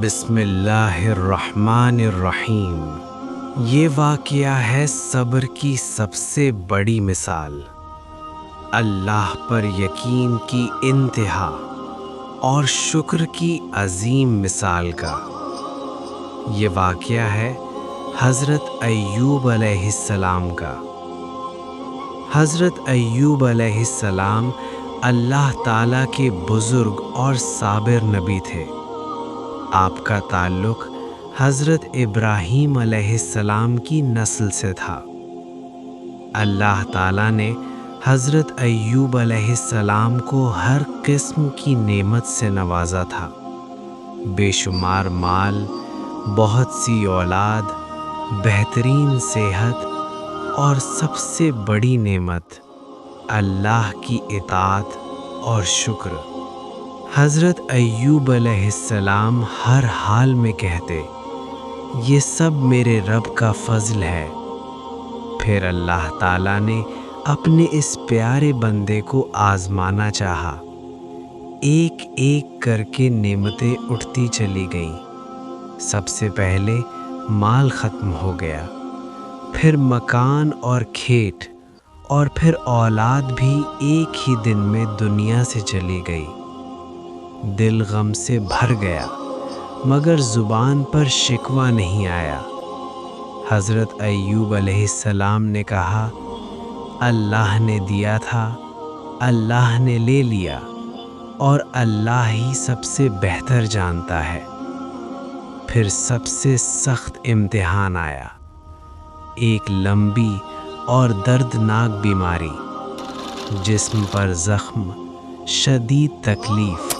بسم اللہ الرحمن الرحیم۔ یہ واقعہ ہے صبر کی سب سے بڑی مثال، اللہ پر یقین کی انتہا اور شکر کی عظیم مثال کا۔ یہ واقعہ ہے حضرت ایوب علیہ السلام کا۔ حضرت ایوب علیہ السلام اللہ تعالیٰ کے بزرگ اور صابر نبی تھے۔ آپ کا تعلق حضرت ابراہیم علیہ السلام کی نسل سے تھا۔ اللہ تعالیٰ نے حضرت ایوب علیہ السلام کو ہر قسم کی نعمت سے نوازا تھا، بے شمار مال، بہت سی اولاد، بہترین صحت اور سب سے بڑی نعمت اللہ کی اطاعت اور شکر۔ حضرت ایوب علیہ السلام ہر حال میں کہتے، یہ سب میرے رب کا فضل ہے۔ پھر اللہ تعالیٰ نے اپنے اس پیارے بندے کو آزمانا چاہا۔ ایک ایک کر کے نعمتیں اٹھتی چلی گئیں۔ سب سے پہلے مال ختم ہو گیا، پھر مکان اور کھیت، اور پھر اولاد بھی ایک ہی دن میں دنیا سے چلی گئی۔ دل غم سے بھر گیا، مگر زبان پر شکوہ نہیں آیا۔ حضرت ایوب علیہ السلام نے کہا، اللہ نے دیا تھا، اللہ نے لے لیا، اور اللہ ہی سب سے بہتر جانتا ہے۔ پھر سب سے سخت امتحان آیا، ایک لمبی اور دردناک بیماری، جسم پر زخم، شدید تکلیف،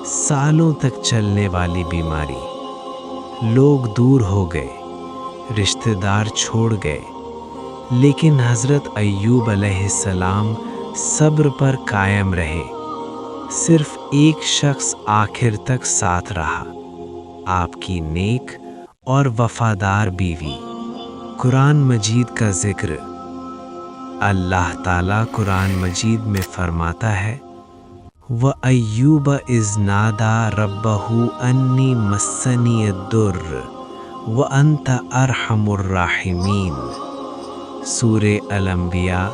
سالوں تک چلنے والی بیماری۔ لوگ دور ہو گئے، رشتہ دار چھوڑ گئے، لیکن حضرت ایوب علیہ السلام صبر پر قائم رہے۔ صرف ایک شخص آخر تک ساتھ رہا، آپ کی نیک اور وفادار بیوی۔ قرآن مجید کا ذکر۔ اللہ تعالیٰ قرآن مجید میں فرماتا ہے، وَأَيُّوبَ إِذْ نَادَىٰ رَبَّهُ أَنِّي مَسَّنِيَ الضُّرُّ وَأَنْتَ أَرْحَمُ الرَّاحِمِينَ۔ سورہ الانبیاء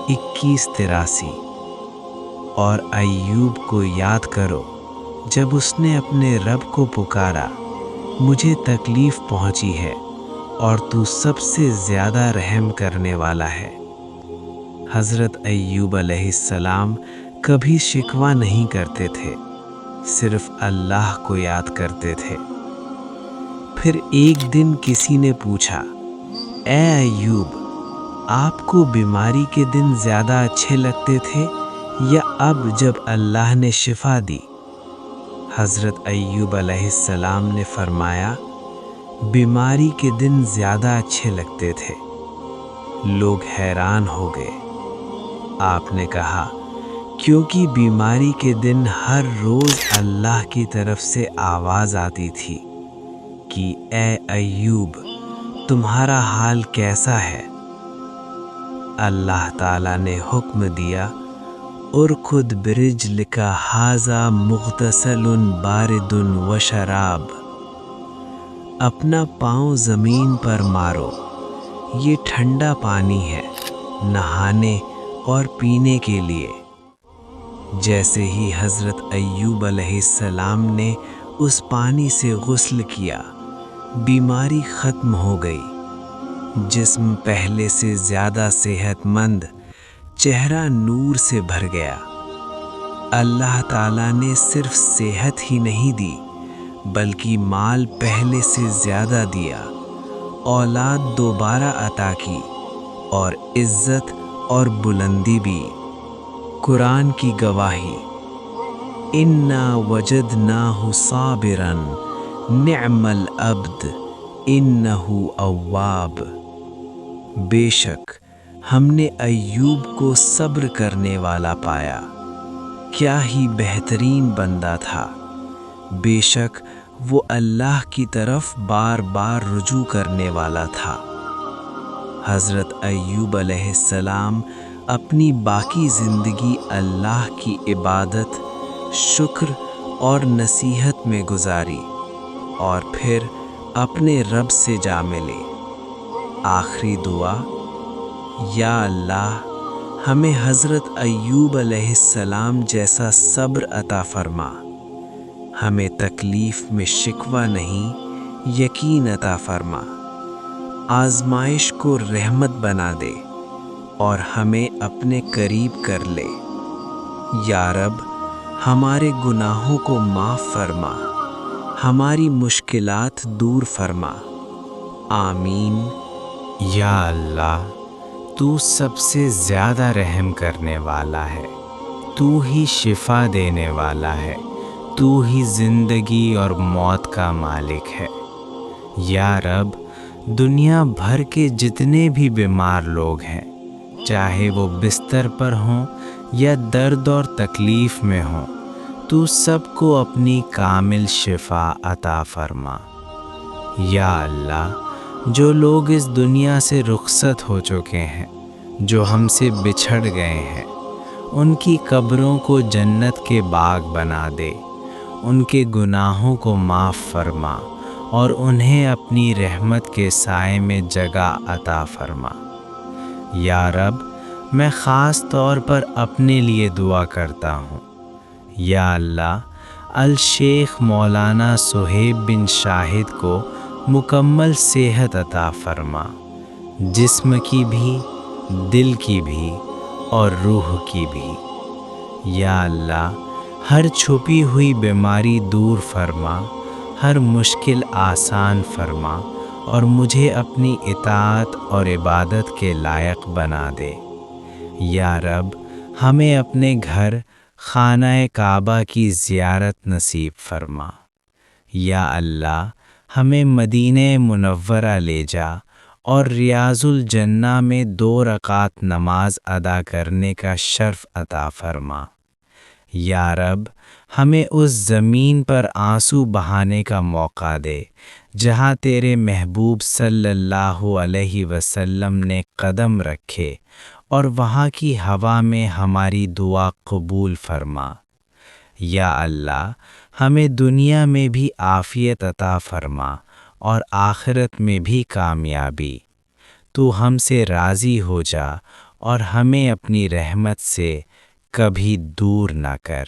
21-83۔ اور ایوب کو یاد کرو جب اس نے اپنے رب کو پکارا، مجھے تکلیف پہنچی ہے اور تو سب سے زیادہ رحم کرنے والا ہے۔ حضرت ایوب علیہ السلام کبھی شکوہ نہیں کرتے تھے، صرف اللہ کو یاد کرتے تھے۔ پھر ایک دن کسی نے پوچھا، اے ایوب، آپ کو بیماری کے دن زیادہ اچھے لگتے تھے یا اب جب اللہ نے شفا دی؟ حضرت ایوب علیہ السلام نے فرمایا، بیماری کے دن زیادہ اچھے لگتے تھے۔ لوگ حیران ہو گئے۔ آپ نے کہا، کیونکہ بیماری کے دن ہر روز اللہ کی طرف سے آواز آتی تھی کہ اے ایوب، تمہارا حال کیسا ہے؟ اللہ تعالیٰ نے حکم دیا، ارکض برجلک ھذا مغتسل بارد وشراب۔ اپنا پاؤں زمین پر مارو، یہ ٹھنڈا پانی ہے، نہانے اور پینے کے لیے۔ جیسے ہی حضرت ایوب علیہ السلام نے اس پانی سے غسل کیا، بیماری ختم ہو گئی۔ جسم پہلے سے زیادہ صحت مند، چہرہ نور سے بھر گیا۔ اللہ تعالیٰ نے صرف صحت ہی نہیں دی، بلکہ مال پہلے سے زیادہ دیا، اولاد دوبارہ عطا کی، اور عزت اور بلندی بھی۔ قرآن کی گواہی، اِنَّا وَجَدْنَاهُ صَابِرًا نِعْمَ الْعَبْدُ إِنَّهُ أَوَّابٌ۔ بے شک ہم نے ایوب کو صبر کرنے والا پایا، کیا ہی بہترین بندہ تھا۔ بے شک وہ اللہ کی طرف بار بار رجوع کرنے والا تھا۔ حضرت ایوب علیہ السلام اپنی باقی زندگی اللہ کی عبادت، شکر اور نصیحت میں گزاری۔ اور پھر اپنے رب سے جا ملے۔ آخری دعا، یا اللہ ہمیں حضرت ایوب علیہ السلام جیسا صبر عطا فرما، ہمیں تکلیف میں شکوہ نہیں یقین عطا فرما، آزمائش کو رحمت بنا دے اور ہمیں اپنے قریب کر لے۔ یا رب ہمارے گناہوں کو معاف فرما، ہماری مشکلات دور فرما، آمین۔ یا اللہ تو سب سے زیادہ رحم کرنے والا ہے، تو ہی شفا دینے والا ہے، تو ہی زندگی اور موت کا مالک ہے۔ یا رب دنیا بھر کے جتنے بھی بیمار لوگ ہیں، چاہے وہ بستر پر ہوں یا درد اور تکلیف میں ہوں، تو سب کو اپنی کامل شفا عطا فرما۔ یا اللہ جو لوگ اس دنیا سے رخصت ہو چکے ہیں، جو ہم سے بچھڑ گئے ہیں، ان کی قبروں کو جنت کے باغ بنا دے، ان کے گناہوں کو معاف فرما اور انہیں اپنی رحمت کے سائے میں جگہ عطا فرما۔ یا رب میں خاص طور پر اپنے لیے دعا کرتا ہوں۔ یا اللہ الشیخ مولانا صہیب بن شاہد کو مکمل صحت عطا فرما، جسم کی بھی، دل کی بھی اور روح کی بھی۔ یا اللہ ہر چھپی ہوئی بیماری دور فرما، ہر مشکل آسان فرما اور مجھے اپنی اطاعت اور عبادت کے لائق بنا دے۔ یا رب ہمیں اپنے گھر خانہ کعبہ کی زیارت نصیب فرما۔ یا اللہ ہمیں مدینہ منورہ لے جا اور ریاض الجنہ میں 2 رکعت نماز ادا کرنے کا شرف عطا فرما۔ یا رب ہمیں اس زمین پر آنسو بہانے کا موقع دے جہاں تیرے محبوب صلی اللہ علیہ وسلم نے قدم رکھے، اور وہاں کی ہوا میں ہماری دعا قبول فرما۔ یا اللہ ہمیں دنیا میں بھی عافیت عطا فرما اور آخرت میں بھی کامیابی۔ تو ہم سے راضی ہو جا اور ہمیں اپنی رحمت سے کبھی دور نہ کر۔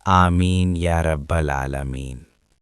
آمین یا رب العالمین۔